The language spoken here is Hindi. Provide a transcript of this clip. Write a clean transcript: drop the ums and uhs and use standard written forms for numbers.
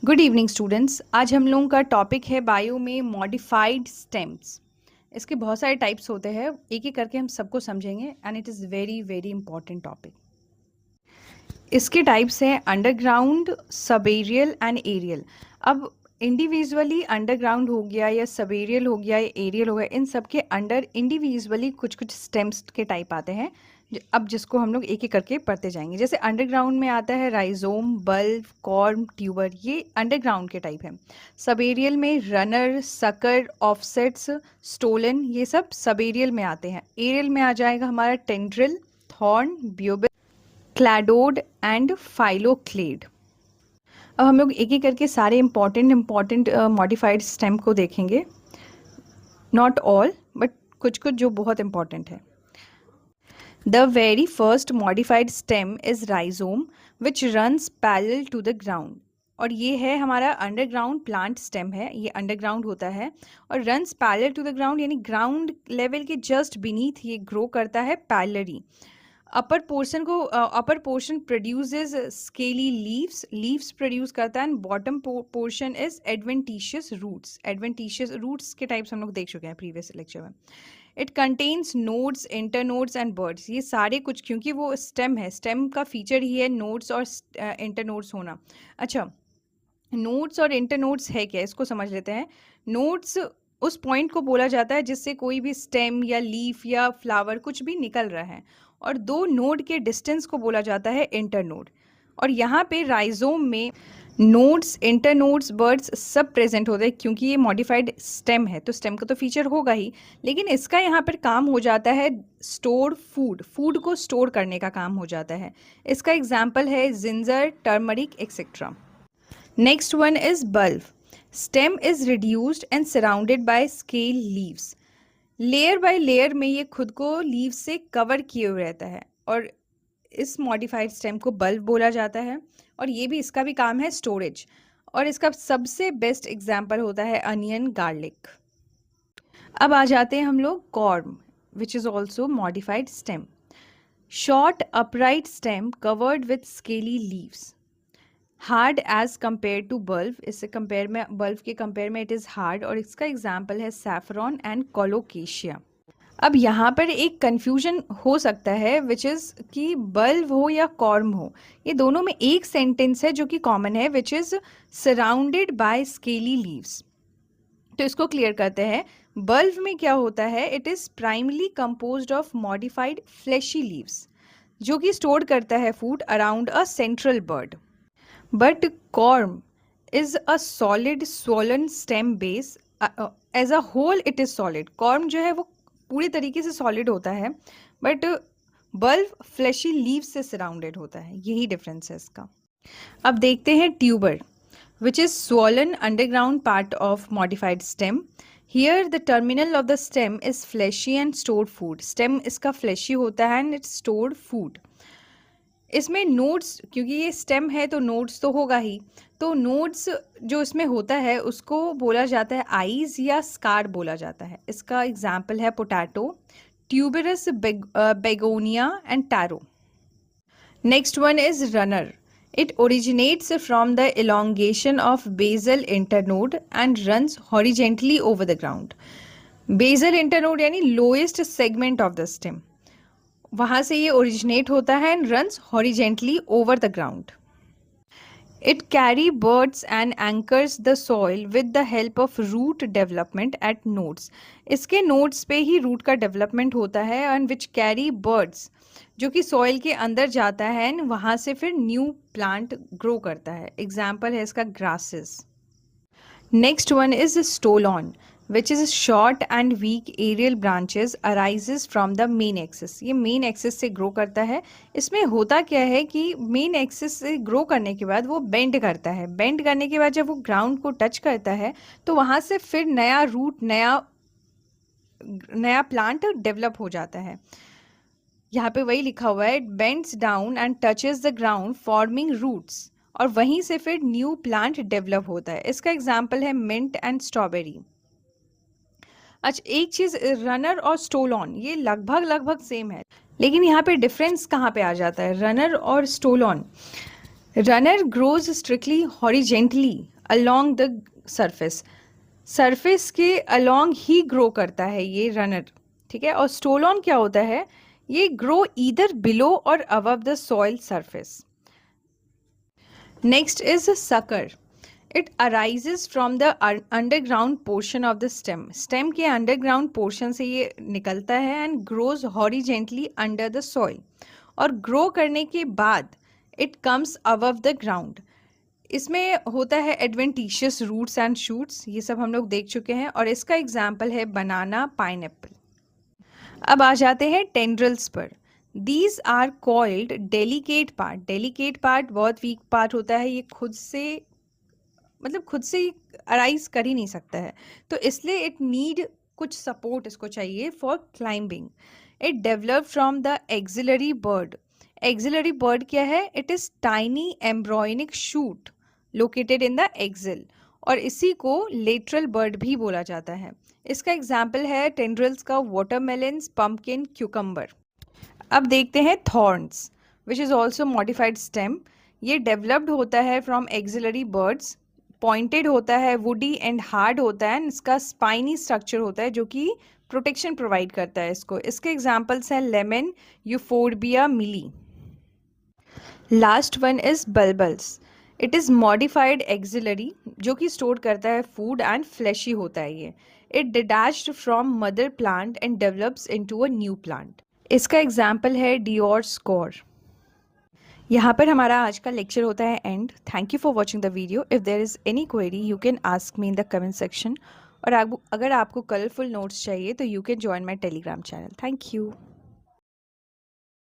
Good evening students. आज हम लोगों का टॉपिक है बायो में मॉडिफाइड स्टेम्स। इसके बहुत सारे टाइप्स होते हैं, एक एक करके हम सबको समझेंगे and it is very very important topic. इसके टाइप्स हैं अंडरग्राउंड, सबएरियल एंड एरियल। अब इंडिविजुअली अंडरग्राउंड हो गया या सबएरियल हो गया या एरियल हो गया, इन सब के अंडर इंडिविजुअली कुछ कुछ स्टेम्स के टाइप आते हैं। अब जिसको हम लोग एक एक करके पढ़ते जाएंगे। जैसे अंडरग्राउंड में आता है राइजोम, बल्ब, कॉर्म, ट्यूबर, ये अंडरग्राउंड के टाइप हैं। सबएरियल में रनर, सकर, ऑफसेट्स, स्टोलन, ये सब सबएरियल में आते हैं। एरियल में आ जाएगा हमारा tendril, thorn, bulbil, cladode and phylloclade. अब हम लोग एक एक करके सारे इंपॉर्टेंट मॉडिफाइड स्टेम को देखेंगे। नॉट ऑल बट कुछ कुछ जो बहुत इंपॉर्टेंट है। The very first modified stem is rhizome which runs parallel to the ground. और ये है हमारा अंडरग्राउंड प्लांट स्टेम है, ये अंडरग्राउंड होता है और runs parallel to the ground यानी ग्राउंड लेवल के जस्ट बीनीथ ये ग्रो करता है parallelly. Upper portion produces scaly leaves produce करता है and bottom portion is adventitious roots के टाइप्स हम लोग देख चुके हैं प्रीवियस लेक्चर में। It contains nodes, internodes and buds. ये सारे कुछ, क्योंकि वो स्टेम है, स्टेम का फीचर ही है नोड्स और इंटरनोड्स होना। अच्छा, नोड्स और इंटरनोड्स है क्या, इसको समझ लेते हैं। नोड्स उस पॉइंट को बोला जाता है जिससे कोई भी स्टेम या लीफ या फ्लावर कुछ भी निकल रहा है, और दो नोड के डिस्टेंस को बोला जाता है इंटरनोड। और यहाँ पे राइजोम में नोड्स, इंटरनोड्स, बर्ड्स सब प्रेजेंट होते हैं, क्योंकि ये मॉडिफाइड स्टेम है तो स्टेम का तो फीचर होगा ही, लेकिन इसका यहाँ पर काम हो जाता है स्टोर फूड को स्टोर करने का काम हो जाता है। इसका एग्जाम्पल है ginger, turmeric etcetera. Next one is bulb. Stem is reduced and surrounded by scale leaves. Layer by layer में ये खुद को लीव से कवर किए हुए रहता है, और इस मॉडिफाइड स्टेम को बल्ब बोला जाता है। और ये भी, इसका भी काम है स्टोरेज। और इसका सबसे बेस्ट एग्जाम्पल होता है अनियन, गार्लिक। अब आ जाते हैं हम लोग corm, which is also modified stem. Short upright stem covered with scaly leaves, hard as compare to bulb. इससे कंपेयर में, बल्ब के कंपेयर में इट इज़ हार्ड, और इसका एग्जाम्पल है सैफरॉन एंड कोलोकेशिया। अब यहाँ पर एक कंफ्यूजन हो सकता है विच इज़ कि बल्ब हो या कॉर्म हो, ये दोनों में एक सेंटेंस है जो कि कॉमन है, which is surrounded by scaly leaves. तो इसको क्लियर करते हैं। बल्ब में क्या होता है, it is primarily composed of modified fleshy leaves जो कि स्टोर करता है food around a central bud. But corm is a solid swollen stem base, as a whole it is solid. Corm जो है वो पूरी तरीके से सॉलिड होता है, बट बल्ब फ्लैशी लीव से सराउंडेड होता है, यही डिफरेंस है इसका। अब देखते हैं tuber, which is swollen underground part of modified stem. Here the terminal of the stem is flashy and stored food. Stem इसका फ्लैशी होता है एंड इट्स स्टोर्ड फूड। इसमें नोड्स, क्योंकि ये स्टेम है तो नोड्स तो होगा ही, तो नोड्स जो इसमें होता है उसको बोला जाता है आईज या स्कार बोला जाता है। इसका एग्जाम्पल है potato, tuberous, begonia and taro. Next one is runner. It originates from the elongation of basal internode and runs horizontally over the ground. Basal internode यानी lowest segment of the stem, वहां से ये ओरिजिनेट होता है and runs horizontally over the ground. It carry buds and anchors the soil with the help of root development at nodes. इसके नोड्स पे ही रूट का डेवलपमेंट होता है एंड विच कैरी बर्ड्स, जो कि सॉइल के अंदर जाता है एंड वहां से फिर न्यू प्लांट ग्रो करता है। एग्जाम्पल है इसका grasses. Next one is stolon, which is short and weak aerial branches arises from the main axis। ये मेन एक्सिस से ग्रो करता है। इसमें होता क्या है कि मेन एक्सिस से ग्रो करने के बाद वो बेंड करता है, बेंड करने के बाद जब वो ग्राउंड को टच करता है तो वहाँ से फिर नया रूट, नया प्लांट डेवलप हो जाता है। यहाँ पे वही लिखा हुआ है, it bends down and touches the ground forming roots, और वहीं से फिर न्यू प्लांट डेवलप होता है। इसका एग्जाम्पल है मिंट एंड स्ट्रॉबेरी। अच्छा, एक चीज, रनर और स्टोलॉन ये लगभग सेम है, लेकिन यहाँ पे डिफरेंस कहाँ पे आ जाता है रनर और stolon. Runner grows strictly horizontally along the surface, surface के अलोंग ही ग्रो करता है ये रनर, ठीक है। और स्टोलॉन क्या होता है, ये ग्रो ईदर बिलो और above the soil surface. Next is sucker, it arises from the underground portion of the stem, stem के अंडरग्राउंड पोर्शन से ये निकलता है and grows horizontally under the soil, और ग्रो करने के बाद it comes above the ground. इसमें होता है एडवेंटिशियस रूट्स एंड शूट्स, ये सब हम लोग देख चुके हैं, और इसका एग्जाम्पल है बनाना, पाइनएप्पल। अब आ जाते हैं टेंड्रल्स पर। These are called delicate part, delicate part बहुत वीक पार्ट होता है, ये खुद से मतलब खुद से अराइज कर ही नहीं सकता है, तो इसलिए इट नीड कुछ सपोर्ट इसको चाहिए for climbing. It develop from the axillary bud, axillary bud क्या है, it is tiny embryonic shoot located in the axil, और इसी को लेटरल बर्ड भी बोला जाता है। इसका एग्जाम्पल है टेंड्रल्स का वाटरमेलन, पंपकिन, क्यूकम्बर। अब देखते हैं thorns, which is also modified stem. ये डेवलप्ड होता है फ्रॉम एक्सिलरी बर्ड्स, पॉइंटेड होता है, वुडी एंड हार्ड होता है, इसका स्पाइनी स्ट्रक्चर होता है जो कि प्रोटेक्शन प्रोवाइड करता है इसको। इसके एग्जाम्पल्स हैं lemon, euphorbia, milii. Last one is bulbils, it is modified axillary जो कि स्टोर करता है फूड एंड फ्लैशी होता है ये। It detached from mother plant and develops into a new plant. इसका एग्जाम्पल है डियोर स्कोर। यहाँ पर हमारा आज का लेक्चर होता है end. Thank you for watching the video. If there is any query you can ask me in the comment section, और अगर आपको कलरफुल नोट्स चाहिए तो you can join my Telegram channel. Thank you.